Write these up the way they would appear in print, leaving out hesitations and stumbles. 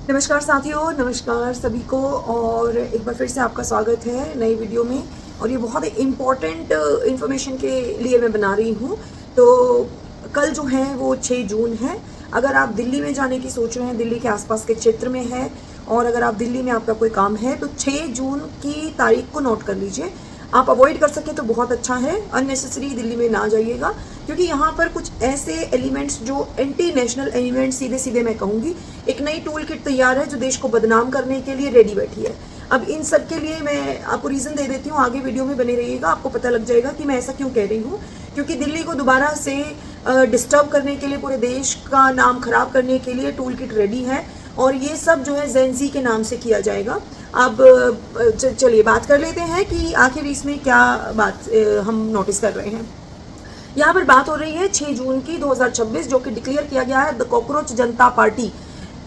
नमस्कार साथियों, नमस्कार सभी को। और एक बार फिर से आपका स्वागत है नई वीडियो में। और ये बहुत ही इम्पॉर्टेंट इन्फॉर्मेशन के लिए मैं बना रही हूँ। तो कल जो है वो 6 जून है। अगर आप दिल्ली में जाने की सोच रहे हैं, दिल्ली के आसपास के क्षेत्र में है, और अगर आप दिल्ली में आपका कोई काम है, तो 6 जून की तारीख को नोट कर लीजिए। आप अवॉइड कर सके तो बहुत अच्छा है। अननेसेसरी दिल्ली में ना जाइएगा, क्योंकि यहाँ पर कुछ ऐसे एलिमेंट्स जो एंटी नेशनल एलिमेंट्स, सीधे सीधे मैं कहूँगी, एक नई टूल किट तैयार है जो देश को बदनाम करने के लिए रेडी बैठी है। अब इन सब के लिए मैं आपको रीज़न दे देती हूँ, आगे वीडियो में बने रहिएगा, आपको पता लग जाएगा कि मैं ऐसा क्यों कह रही हूँ। क्योंकि दिल्ली को दोबारा से डिस्टर्ब करने के लिए, पूरे देश का नाम खराब करने के लिए टूल किट रेडी है, और ये सब जो है जेंजी के नाम से किया जाएगा। अब चलिए बात कर लेते हैं कि आखिर इसमें क्या बात हम नोटिस कर रहे हैं। यहाँ पर बात हो रही है 6 जून की 2026, जो कि डिक्लेयर किया गया है द कॉकरोच जनता पार्टी।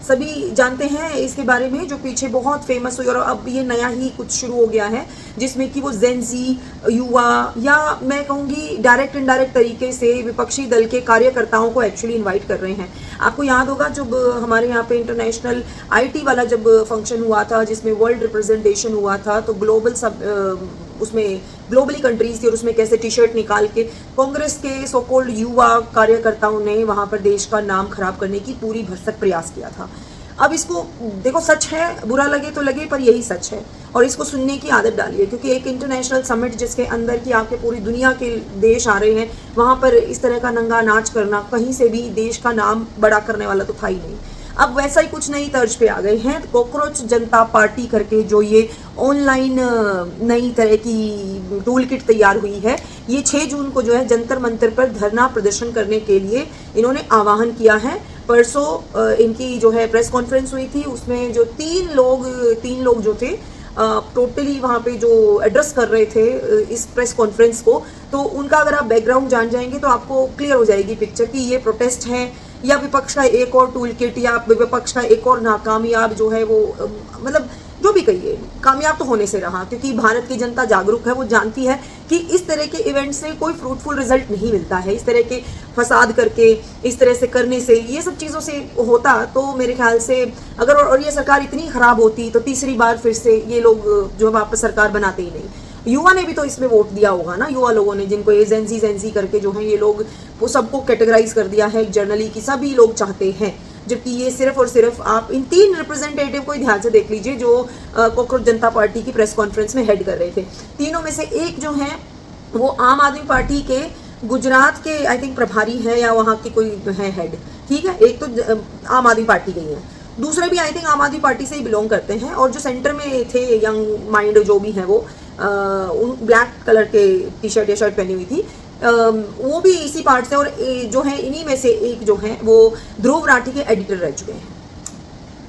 सभी जानते हैं इसके बारे में, जो पीछे बहुत फेमस हुई, और अब ये नया ही कुछ शुरू हो गया है जिसमें कि वो जेंजी युवा, या मैं कहूँगी डायरेक्ट इनडायरेक्ट तरीके से विपक्षी दल के कार्यकर्ताओं को एक्चुअली इनवाइट कर रहे हैं। आपको याद होगा जब हमारे यहाँ पे इंटरनेशनल आईटी वाला जब फंक्शन हुआ था, जिसमें वर्ल्ड रिप्रेजेंटेशन हुआ था, तो ग्लोबल सब उसमें ग्लोबली कंट्रीज थी, और उसमें कैसे टी शर्ट निकाल के कांग्रेस के सो कॉल्ड युवा कार्यकर्ताओं ने वहाँ पर देश का नाम खराब करने की पूरी भरसक प्रयास किया था। अब इसको देखो, सच है, बुरा लगे तो लगे, पर यही सच है, और इसको सुनने की आदत डालिए। क्योंकि एक इंटरनेशनल समिट जिसके अंदर की आपके पूरी दुनिया के देश आ रहे हैं, वहाँ पर इस तरह का नंगा नाच करना कहीं से भी देश का नाम बड़ा करने वाला तो था ही नहीं। अब वैसा ही कुछ नई तर्ज पे आ गए हैं। कॉकरोच जनता पार्टी करके जो ये ऑनलाइन नई तरह की टूल किट तैयार हुई है, ये 6 जून को जो है जंतर मंतर पर धरना प्रदर्शन करने के लिए इन्होंने आह्वान किया है। परसों इनकी जो है प्रेस कॉन्फ्रेंस हुई थी, उसमें जो तीन लोग जो थे टोटली वहाँ पे जो एड्रेस कर रहे थे इस प्रेस कॉन्फ्रेंस को, तो उनका अगर आप बैकग्राउंड जान जाएंगे तो आपको क्लियर हो जाएगी पिक्चर कि ये प्रोटेस्ट है या विपक्ष का एक और टूल किट, या विपक्ष का एक और नाकामयाब जो है वो मतलब जो भी कहिए, कामयाब तो होने से रहा। क्योंकि भारत की जनता जागरूक है, वो जानती है कि इस तरह के इवेंट से कोई फ्रूटफुल रिजल्ट नहीं मिलता है। इस तरह के फसाद करके, इस तरह से करने से, ये सब चीज़ों से होता तो मेरे ख्याल से अगर और ये सरकार इतनी ख़राब होती तो तीसरी बार फिर से ये लोग जो वापस सरकार बनाते ही नहीं। युवा ने भी तो इसमें वोट दिया होगा ना, युवा लोगों ने, जिनको ये जेंजी करके जो है ये लोग, वो सबको कैटेगराइज कर दिया है जर्नली की सभी लोग चाहते हैं। जबकि ये सिर्फ और सिर्फ आप इन 3 रिप्रेजेंटेटिव को ध्यान से देख लीजिए जो कॉकरोच जनता पार्टी की प्रेस कॉन्फ्रेंस में हेड कर रहे थे। तीनों में से एक जो है वो आम आदमी पार्टी के गुजरात के आई थिंक प्रभारी है, या वहाँ के कोई है हेड, ठीक है। एक तो आम आदमी पार्टी के ही है, दूसरे भी आई थिंक आम आदमी पार्टी से ही बिलोंग करते हैं, और जो सेंटर में थे यंग माइंड जो भी हैं वो उन ब्लैक कलर के टी शर्ट या शर्ट पहनी हुई थी, वो भी इसी पार्ट से। और जो है इन्हीं में से एक जो है वो ध्रुव राठी के एडिटर रह चुके हैं।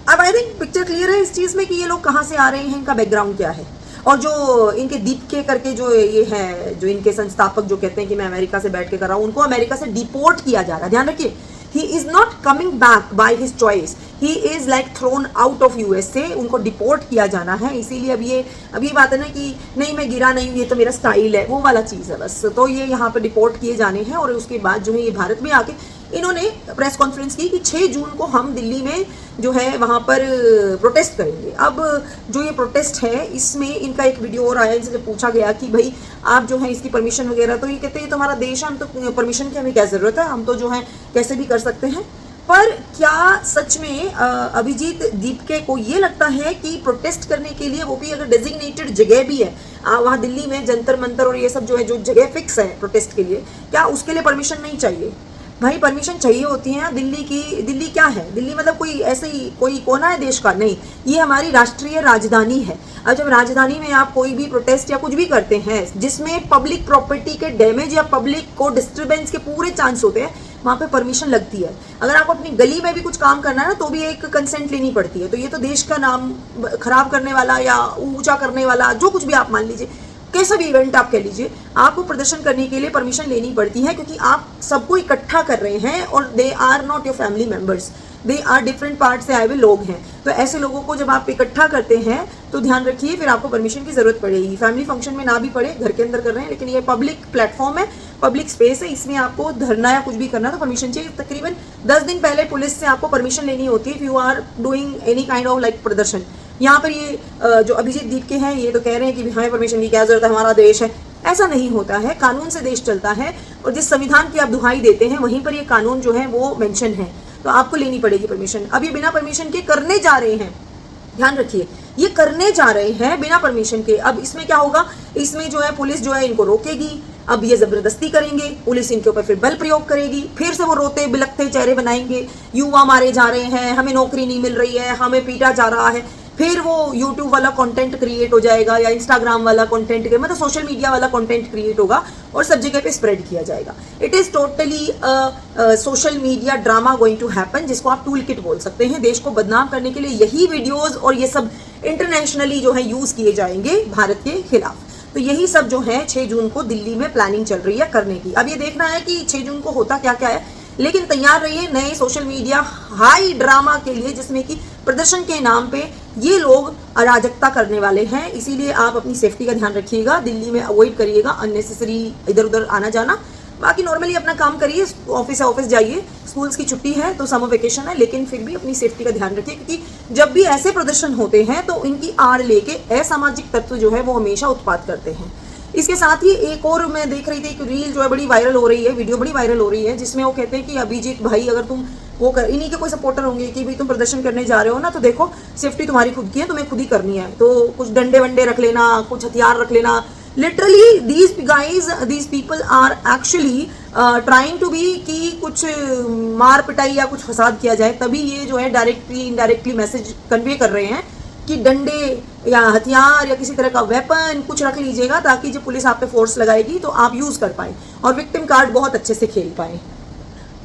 अब आई थिंक पिक्चर क्लियर है इस चीज़ में कि ये लोग कहाँ से आ रहे हैं, इनका बैकग्राउंड क्या है। और जो इनके दीप के करके जो ये है, जो इनके संस्थापक जो कहते हैं कि मैं अमेरिका से बैठ के कर रहा हूँ, उनको अमेरिका से डिपोर्ट किया जा रहा है। ध्यान रखिए, he is not coming back by his choice, he is like thrown out of US से, उनको डिपोर्ट किया जाना है। इसीलिए अब ये बात है ना कि नहीं मैं गिरा नहीं, ये तो मेरा स्टाइल है, वो वाला चीज़ है बस। तो ये यहाँ पर डिपोर्ट किए जाने हैं, और उसके बाद जो है ये भारत में आके इन्होंने प्रेस कॉन्फ्रेंस की कि 6 जून को हम दिल्ली में जो है वहाँ पर प्रोटेस्ट करेंगे। अब जो ये प्रोटेस्ट है, इसमें इनका एक वीडियो और आया, इनसे जब पूछा गया कि भाई आप जो है इसकी परमिशन वगैरह, तो ये कहते हैं ये तो हमारा देश है, हम तो परमिशन की हमें क्या ज़रूरत है, हम तो जो है कैसे भी कर सकते हैं। पर क्या सच में अभिजीत दीपके को ये लगता है कि प्रोटेस्ट करने के लिए, वो भी अगर डेजिग्नेटेड जगह भी है वहाँ दिल्ली में, जंतर मंतर और ये सब जो है जो जगह फिक्स है प्रोटेस्ट के लिए, क्या उसके लिए परमिशन नहीं चाहिए? भाई परमिशन चाहिए होती है दिल्ली की। दिल्ली क्या है? दिल्ली मतलब कोई ऐसे ही कोई कोना है देश का? नहीं, ये हमारी राष्ट्रीय राजधानी है। अब जब राजधानी में आप कोई भी प्रोटेस्ट या कुछ भी करते हैं जिसमें पब्लिक प्रॉपर्टी के डैमेज या पब्लिक को डिस्टर्बेंस के पूरे चांस होते हैं, वहाँ पे परमिशन लगती है। अगर आपको अपनी गली में भी कुछ काम करना है ना, तो भी एक कंसेंट लेनी पड़ती है। तो ये तो देश का नाम खराब करने वाला या ऊंचा करने वाला, जो कुछ भी आप मान लीजिए, कैसा भी इवेंट आप कह लीजिए, आपको प्रदर्शन करने के लिए परमिशन लेनी पड़ती है, क्योंकि आप सबको इकट्ठा कर रहे हैं और they are not your family members, they are different part से आए हुए लोग हैं। तो ऐसे लोगों को जब आप इकट्ठा करते हैं तो ध्यान रखिए फिर आपको परमिशन की ज़रूरत पड़ेगी। फैमिली फंक्शन में ना भी पड़े, घर के अंदर कर रहे हैं, लेकिन ये पब्लिक प्लेटफॉर्म है, पब्लिक स्पेस है, इसमें आपको धरना या कुछ भी करना तो परमिशन चाहिए। तकरीबन 10 दिन पहले पुलिस से आपको परमिशन लेनी होती है if you are doing any kind of like प्रदर्शन। यहाँ पर ये जो अभिजीत दीप के हैं ये तो कह रहे हैं कि हमें परमिशन की क्या जरूरत है, हमारा देश है। ऐसा नहीं होता है, कानून से देश चलता है और जिस संविधान की आप दुहाई देते हैं वहीं पर ये कानून जो है वो मेंशन है, तो आपको लेनी पड़ेगी परमिशन। अब ये बिना परमिशन के करने जा रहे हैं, ध्यान रखिए ये करने जा रहे हैं बिना परमिशन के। अब इसमें क्या होगा, इसमें जो है पुलिस जो है इनको रोकेगी, अब ये जबरदस्ती करेंगे, पुलिस इनके ऊपर फिर बल प्रयोग करेगी, फिर से वो रोते बिलखते चेहरे बनाएंगे, युवा मारे जा रहे हैं, हमें नौकरी नहीं मिल रही है, हमें पीटा जा रहा है, फिर वो यूट्यूब वाला कंटेंट क्रिएट हो जाएगा या इंस्टाग्राम वाला कंटेंट, मतलब सोशल मीडिया वाला कंटेंट क्रिएट होगा और सब जगह पे स्प्रेड किया जाएगा। It is totally social media drama going to happen, जिसको आप टूल किट बोल सकते हैं। देश को बदनाम करने के लिए यही वीडियोस और ये सब इंटरनेशनली जो है यूज किए जाएंगे भारत के खिलाफ। तो यही सब जो है 6 जून को दिल्ली में प्लानिंग चल रही है करने की। अब ये देखना है कि 6 जून को होता क्या क्या है, लेकिन तैयार रहिए नए सोशल मीडिया हाई ड्रामा के लिए, जिसमें कि प्रदर्शन के नाम पे ये लोग अराजकता करने वाले हैं। इसीलिए आप अपनी सेफ्टी का ध्यान रखिएगा, दिल्ली में अवॉइड करिएगा अननेसेसरी इधर उधर आना जाना। बाकी नॉर्मली अपना काम करिए, ऑफिस जाइए, स्कूल्स की छुट्टी है तो समर वेकेशन है, लेकिन फिर भी अपनी सेफ्टी का ध्यान रखिए, क्योंकि जब भी ऐसे प्रदर्शन होते हैं तो इनकी आड़ लेके असामाजिक तत्व जो है वो हमेशा उत्पात करते हैं। इसके साथ ही एक और मैं देख रही थी, एक रील जो है बड़ी वायरल हो रही है, वीडियो बड़ी वायरल हो रही है, जिसमें वो कहते हैं कि अभिजीत भाई अगर तुम वो कर, इन्हीं के कोई सपोर्टर होंगे कि भाई तुम प्रदर्शन करने जा रहे हो ना, तो देखो सेफ्टी तुम्हारी खुद की है, तुम्हें खुद ही करनी है, तो कुछ डंडे वंडे रख लेना, कुछ हथियार रख लेना। Literally these people are actually trying to be कि कुछ मार पिटाई या कुछ फसाद किया जाए, तभी ये जो है डायरेक्टली इनडायरेक्टली मैसेज कन्वे कर रहे हैं कि डंडे या हथियार या किसी तरह का वेपन कुछ रख लीजिएगा, ताकि जब पुलिस आप पे फोर्स लगाएगी तो आप यूज कर पाए और विक्टिम कार्ड बहुत अच्छे से खेल पाए।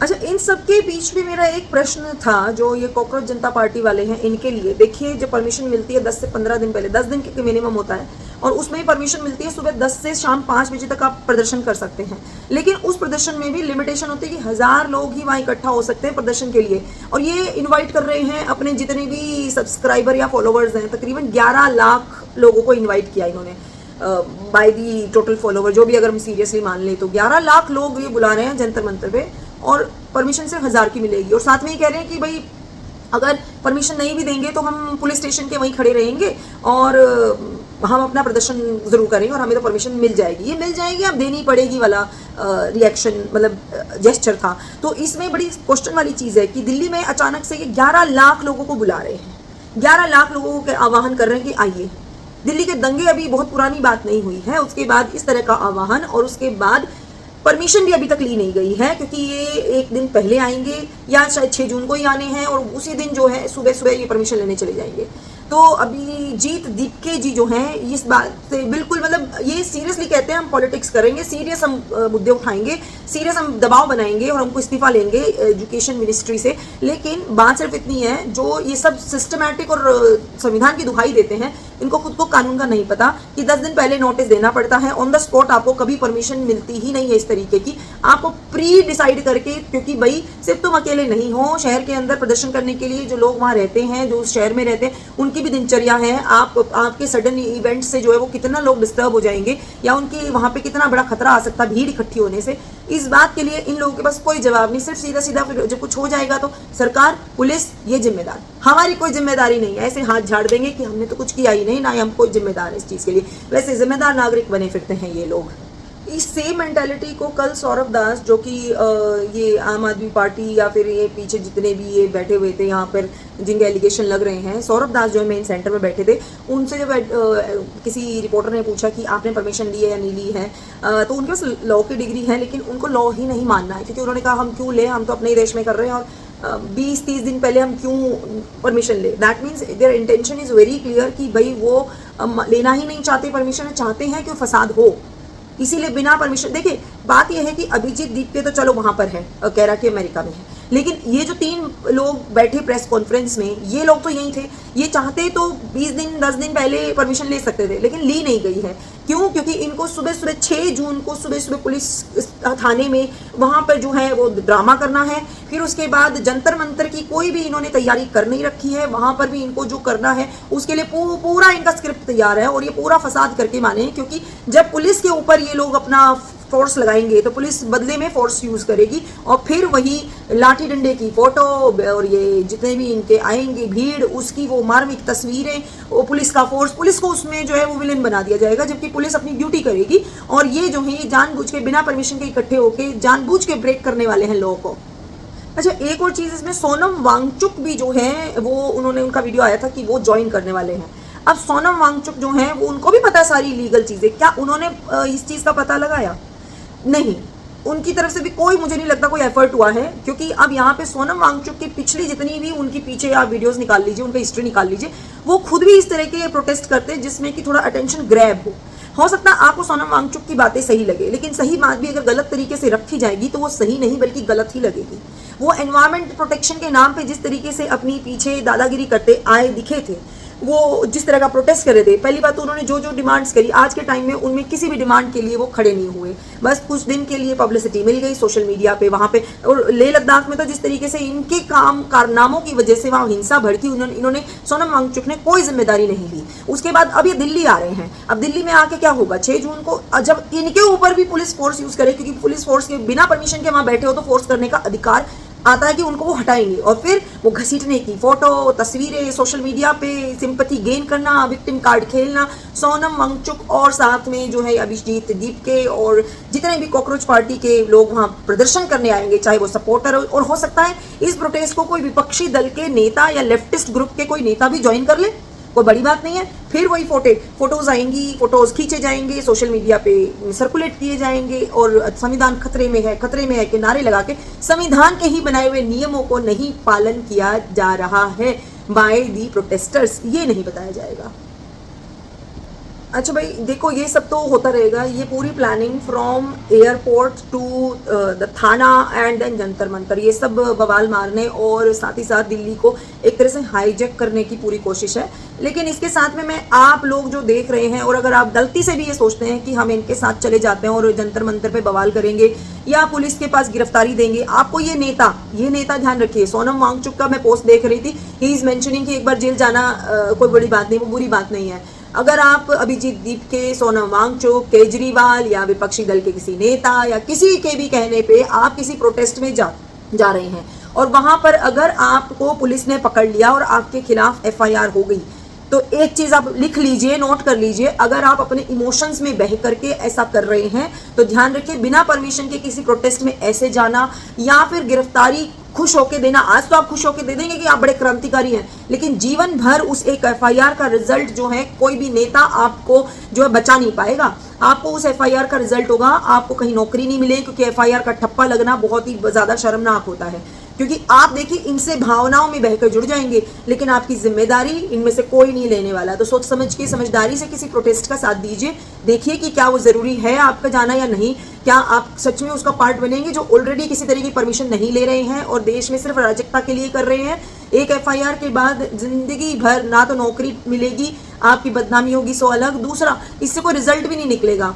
अच्छा, इन सब के बीच भी मेरा एक प्रश्न था, जो ये कॉकरोच जनता पार्टी वाले हैं इनके लिए। देखिए, जब परमिशन मिलती है 10 से 15 दिन पहले, 10 दिन के मिनिमम होता है, और उसमें ही परमिशन मिलती है सुबह 10 से शाम 5 बजे तक आप प्रदर्शन कर सकते हैं। लेकिन उस प्रदर्शन में भी लिमिटेशन होती है कि 1000 लोग ही वहाँ इकट्ठा हो सकते हैं प्रदर्शन के लिए, और ये इन्वाइट कर रहे हैं अपने जितने भी सब्सक्राइबर या फॉलोवर्स हैं, तकरीबन 11 लाख लोगों को इन्वाइट किया इन्होंने बाय दी टोटल फॉलोवर, जो भी अगर हम सीरियसली मान लें तो 11 लाख लोग ये बुला रहे हैं जंतर मंतर पे, और परमिशन सिर्फ 1000 की मिलेगी। और साथ में ये कह रहे हैं कि भाई अगर परमिशन नहीं भी देंगे तो हम पुलिस स्टेशन के वहीं खड़े रहेंगे और हम अपना प्रदर्शन जरूर करेंगे और हमें तो परमिशन मिल जाएगी। ये मिल जाएगी, अब देनी पड़ेगी वाला रिएक्शन, मतलब जेस्चर था। तो इसमें बड़ी क्वेश्चन वाली चीज़ है कि दिल्ली में अचानक से ये 11 लाख लोगों को बुला रहे हैं, 11 लाख लोगों के आह्वान कर रहे हैं कि आइए। दिल्ली के दंगे अभी बहुत पुरानी बात नहीं हुई है, उसके बाद इस तरह का आह्वान, और उसके बाद परमिशन भी अभी तक ली नहीं गई है, क्योंकि ये एक दिन पहले आएंगे या शायद 6 जून को ही आने हैं, और उसी दिन जो है सुबह सुबह ये परमिशन लेने चले जाएंगे। तो अभी जीत दीपके जी जो हैं इस बात से बिल्कुल, मतलब ये सीरियसली कहते हैं हम पॉलिटिक्स करेंगे, सीरियस हम मुद्दे उठाएंगे, सीरियस हम दबाव बनाएंगे और हमको इस्तीफा लेंगे एजुकेशन मिनिस्ट्री से। लेकिन बात सिर्फ इतनी है, जो ये सब सिस्टमैटिक और संविधान की दुहाई देते हैं, इनको खुद को कानून का नहीं पता कि 10 दिन पहले नोटिस देना पड़ता है। ऑन द स्पॉट आपको कभी परमिशन मिलती ही नहीं है इस तरीके की, आपको प्री डिसाइड करके, क्योंकि भाई सिर्फ तुम अकेले नहीं हो, शहर के अंदर प्रदर्शन करने के लिए जो लोग वहाँ रहते हैं, जो उस शहर में रहते हैं, उनकी भी दिनचर्या है। आपके सडन इवेंट से जो है वो कितना लोग डिस्टर्ब हो जाएंगे, या उनके वहाँ पे कितना बड़ा खतरा आ सकता है भीड़ इकट्ठी होने से। इस बात के लिए इन लोगों के पास कोई जवाब नहीं, सिर्फ सीधा सीधा फिर जब कुछ हो जाएगा तो सरकार, पुलिस ये जिम्मेदार, हमारी कोई जिम्मेदारी नहीं है। ऐसे हाथ झाड़ देंगे कि हमने तो कुछ किया ही नहीं, ना ही हम कोई जिम्मेदार है इस चीज़ के लिए। वैसे जिम्मेदार नागरिक बने फिरते हैं ये लोग। इस सेम मेंटालिटी को कल सौरभ दास, जो कि ये आम आदमी पार्टी या फिर ये पीछे जितने भी ये बैठे हुए थे यहाँ पर जिनके एलिगेशन लग रहे हैं, सौरभ दास जो है मेन सेंटर में बैठे थे, उनसे जब किसी रिपोर्टर ने पूछा कि आपने परमिशन ली है या नहीं ली है, तो उनके पास लॉ की डिग्री है, लेकिन उनको लॉ ही नहीं मानना है, क्योंकि उन्होंने कहा हम क्यों लें, हम तो अपने ही देश में कर रहे हैं, और 20-30 दिन पहले हम क्यों परमिशन ले। That means there intention is very clear कि भाई वो लेना ही नहीं चाहते परमिशन, चाहते हैं कि फसाद हो, इसीलिए बिना परमिशन। देखिए, बात यह है कि अभिजीत दीपके तो चलो वहां पर है, कह रहा कि अमेरिका में है, लेकिन ये जो 3 लोग बैठे प्रेस कॉन्फ्रेंस में, ये लोग तो यही थे। ये चाहते तो 20 दिन 10 दिन पहले परमिशन ले सकते थे, लेकिन ली नहीं गई है। क्यों? क्योंकि इनको सुबह सुबह 6 जून को सुबह सुबह पुलिस थाने में वहाँ पर जो है वो ड्रामा करना है। फिर उसके बाद जंतर मंतर की कोई भी इन्होंने तैयारी कर नहीं रखी है, वहाँ पर भी इनको जो करना है उसके लिए पूरा इनका स्क्रिप्ट तैयार है, और ये पूरा फसाद करके माने। क्योंकि जब पुलिस के ऊपर ये लोग अपना फोर्स लगाएंगे तो पुलिस बदले में फोर्स यूज़ करेगी और फिर वही लाठी डंडे की फ़ोटो और ये जितने भी इनके आएंगे भीड़, उसकी वो मार्मिक तस्वीरें, वो पुलिस का फोर्स, पुलिस को उसमें जो है वो विलेन बना दिया जाएगा, जबकि पुलिस अपनी ड्यूटी करेगी। और ये जो है ये जानबूझ के बिना परमिशन के इकट्ठे होकर जानबूझ के ब्रेक करने वाले हैं लोगों को। अच्छा, एक और चीज़ इसमें, सोनम वांगचुक भी जो है वो उन्होंने, उनका वीडियो आया था कि वो ज्वाइन करने वाले हैं। अब सोनम वांगचुक जो है वो, उनको भी पता है सारी लीगल चीज़ें, क्या उन्होंने इस चीज़ का पता लगाया? नहीं, उनकी तरफ से भी कोई, मुझे नहीं लगता कोई एफर्ट हुआ है, क्योंकि अब यहाँ पे सोनम वांगचुक की पिछली जितनी भी उनकी पीछे आप वीडियोस निकाल लीजिए, उनका हिस्ट्री निकाल लीजिए, वो खुद भी इस तरह के प्रोटेस्ट करते हैं जिसमें कि थोड़ा अटेंशन ग्रैब हो सकता है आपको सोनम वांगचुक की बातें सही लगे, लेकिन सही बात भी अगर गलत तरीके से रखी जाएगी तो वो सही नहीं बल्कि गलत ही लगेगी। वो एनवायरमेंट प्रोटेक्शन के नाम पे जिस तरीके से अपनी पीछे दादागिरी करते आए दिखे थे, वो जिस तरह का प्रोटेस्ट कर रहे थे, पहली बात तो उन्होंने जो जो डिमांड्स करी आज के टाइम में उनमें किसी भी डिमांड के लिए वो खड़े नहीं हुए, बस कुछ दिन के लिए पब्लिसिटी मिल गई सोशल मीडिया पे वहाँ पे। और लेह लद्दाख में तो जिस तरीके से इनके काम कारनामों की वजह से वहाँ हिंसा भड़की, इन्होंने सोनम वांगचुक ने कोई जिम्मेदारी नहीं ली। उसके बाद अब ये दिल्ली आ रहे हैं, अब दिल्ली में आके क्या होगा 6 जून को, जब इनके ऊपर भी पुलिस फोर्स यूज करे, क्योंकि पुलिस फोर्स के बिना परमिशन के वहाँ बैठे हो तो फोर्स करने का अधिकार आता है कि उनको वो हटाएंगे, और फिर वो घसीटने की फोटो तस्वीरें सोशल मीडिया पे सिंपैथी गेन करना, विक्टिम कार्ड खेलना, सोनम वांगचुक और साथ में जो है अभिजीत दीपके और जितने भी कॉकरोच पार्टी के लोग वहाँ प्रदर्शन करने आएंगे, चाहे वो सपोर्टर और हो सकता है इस प्रोटेस्ट को कोई विपक्षी दल के नेता या लेफ्टिस्ट ग्रुप के कोई नेता भी ज्वाइन कर ले, कोई बड़ी बात नहीं है। फिर वही फोटोज आएंगी, फोटोज खींचे जाएंगे, सोशल मीडिया पे सर्कुलेट किए जाएंगे और संविधान खतरे में है के नारे लगा के संविधान के ही बनाए हुए नियमों को नहीं पालन किया जा रहा है बाय दी प्रोटेस्टर्स, ये नहीं बताया जाएगा। अच्छा भाई देखो, ये सब तो होता रहेगा, ये पूरी planning from airport to the thana and then Jantar Mantar, ये सब बवाल मारने और साथ ही साथ दिल्ली को एक तरह से हाईजैक करने की पूरी कोशिश है। लेकिन इसके साथ में मैं, आप लोग जो देख रहे हैं और अगर आप गलती से भी ये सोचते हैं कि हम इनके साथ चले जाते हैं और जंतर मंतर पे बवाल करेंगे या पुलिस के पास गिरफ्तारी देंगे, आपको ये नेता ध्यान रखिए। सोनम वांगचुक का मैं पोस्ट देख रही थी, ही इज मेंशनिंग कि एक बार जेल जाना कोई बड़ी बात नहीं, वो बुरी बात नहीं है। अगर आप अभिजीत दीपके, सोनम वांगचुक, केजरीवाल या विपक्षी दल के किसी नेता या किसी के भी कहने पे आप किसी प्रोटेस्ट में जा रहे हैं और वहां पर अगर आपको पुलिस ने पकड़ लिया और आपके खिलाफ एफआईआर हो गई, तो एक चीज आप लिख लीजिए, नोट कर लीजिए, अगर आप अपने इमोशंस में बह करके ऐसा कर रहे हैं तो ध्यान रखिए बिना परमिशन के किसी प्रोटेस्ट में ऐसे जाना या फिर गिरफ्तारी खुश होके देना, आज तो आप खुश होके दे देंगे कि आप बड़े क्रांतिकारी हैं, लेकिन जीवन भर उस एक एफआईआर का रिजल्ट जो है कोई भी नेता आपको जो है बचा नहीं पाएगा। आपको उस एफआईआर का रिजल्ट होगा, आपको कहीं नौकरी नहीं मिलेगी, क्योंकि एफआईआर का ठप्पा लगना बहुत ही ज्यादा शर्मनाक होता है, क्योंकि आप देखिए इनसे भावनाओं में बहकर जुड़ जाएंगे, लेकिन आपकी जिम्मेदारी इनमें से कोई नहीं लेने वाला। तो सोच समझ के समझदारी से किसी प्रोटेस्ट का साथ दीजिए, देखिए कि क्या वो जरूरी है आपका जाना या नहीं, क्या आप सच में उसका पार्ट बनेंगे जो ऑलरेडी किसी तरह की परमिशन नहीं ले रहे हैं और देश में सिर्फ अराजकता के लिए कर रहे हैं। एक एफआईआर के बाद जिंदगी भर ना तो नौकरी मिलेगी, आपकी बदनामी होगी सो अलग, दूसरा इससे कोई रिजल्ट भी नहीं निकलेगा।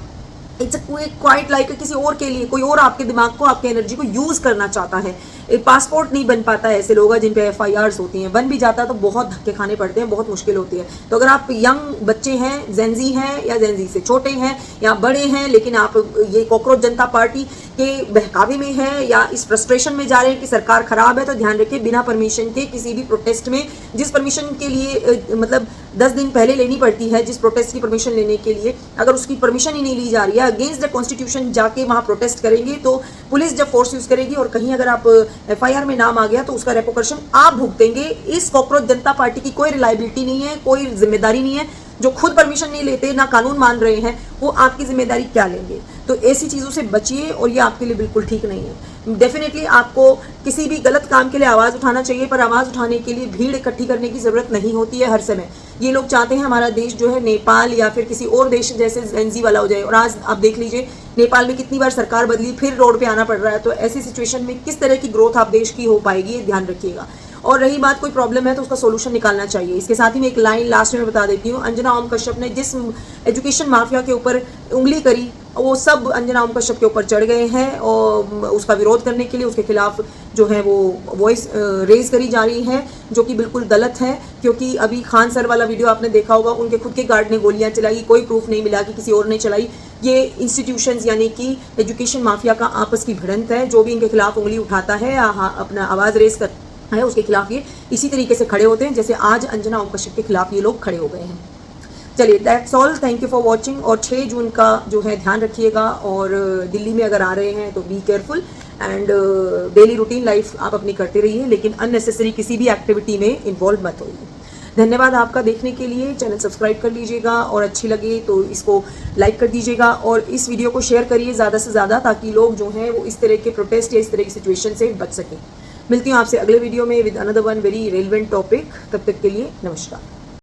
इट्स क्वाइट लाइक किसी और के लिए, कोई और आपके दिमाग को, आपके एनर्जी को यूज करना चाहता है। पासपोर्ट नहीं बन पाता है ऐसे लोग जिन पे एफआईआर्स होती हैं, बन भी जाता है तो बहुत धक्के खाने पड़ते हैं, बहुत मुश्किल होती है। तो अगर आप यंग बच्चे हैं, जेंजी हैं या जेंजी से छोटे हैं या बड़े हैं, लेकिन आप ये कॉकरोच जनता पार्टी के बहकावे में हैं या इस फ्रस्ट्रेशन में जा रहे हैं कि सरकार खराब है, तो ध्यान रखिए बिना परमिशन के किसी भी प्रोटेस्ट में, जिस परमिशन के लिए मतलब 10 दिन पहले लेनी पड़ती है, जिस प्रोटेस्ट की परमिशन लेने के लिए अगर उसकी परमिशन ही नहीं ली जा रही है, अगेंस्ट द कॉन्स्टिट्यूशन जाके वहाँ प्रोटेस्ट करेंगे तो पुलिस जब फोर्स यूज करेगी और कहीं अगर आप एफआईआर में नाम आ गया तो उसका रेपोकर्शन आप भुगतेंगे। इस कॉकरोच जनता पार्टी की कोई रिलायबिलिटी नहीं है, कोई जिम्मेदारी नहीं है। जो खुद परमिशन नहीं लेते, ना कानून मान रहे हैं, वो आपकी जिम्मेदारी क्या लेंगे? तो ऐसी चीज़ों से बचिए और ये आपके लिए बिल्कुल ठीक नहीं है। डेफिनेटली आपको किसी भी गलत काम के लिए आवाज़ उठाना चाहिए, पर आवाज़ उठाने के लिए भीड़ इकट्ठी करने की ज़रूरत नहीं होती है हर समय। ये लोग चाहते हैं हमारा देश जो है नेपाल या फिर किसी और देश जैसे जेंजी वाला हो जाए, और आज आप देख लीजिए नेपाल में कितनी बार सरकार बदली, फिर रोड पे आना पड़ रहा है। तो ऐसी सिचुएशन में किस तरह की ग्रोथ आप देश की हो पाएगी, ये ध्यान रखिएगा। और रही बात कोई प्रॉब्लम है तो उसका सोल्यूशन निकालना चाहिए। इसके साथ ही मैं एक लाइन लास्ट में बता देती हूँ। अंजना ओम कश्यप ने जिस एजुकेशन माफिया के ऊपर उंगली करी वो सब अंजना ओम कश्यप के ऊपर चढ़ गए हैं और उसका विरोध करने के लिए उसके खिलाफ जो है वो वॉइस रेज करी जा रही है, जो कि बिल्कुल गलत है। क्योंकि अभी खान सर वाला वीडियो आपने देखा होगा, उनके खुद के गार्ड ने गोलियां चलाई, कोई प्रूफ नहीं मिला कि किसी और ने चलाई। ये इंस्टीट्यूशंस यानी कि एजुकेशन माफिया का आपस की भिड़ंत है। जो भी इनके खिलाफ उंगली उठाता है या अपना आवाज़ रेज करता है उसके खिलाफ ये इसी तरीके से खड़े होते हैं जैसे आज अंजना ओम कश्यप के खिलाफ ये लोग खड़े हो गए हैं। चलिए that's all, thank you for watching. और 6 जून का जो है ध्यान रखिएगा, और दिल्ली में अगर आ रहे हैं तो be careful, and daily routine life आप अपनी करते रहिए, लेकिन अननेसेसरी किसी भी एक्टिविटी में इन्वॉल्व मत होइए। धन्यवाद आपका देखने के लिए। चैनल सब्सक्राइब कर लीजिएगा और अच्छी लगे तो इसको लाइक कर दीजिएगा और इस वीडियो को शेयर करिए ज़्यादा से ज़्यादा, ताकि लोग जो हैं वो इस तरह के प्रोटेस्ट या इस तरह की सिचुएशन से बच सकें। मिलती हूँ आपसे अगले वीडियो में with another one very relevant topic. तब तक के लिए नमस्कार।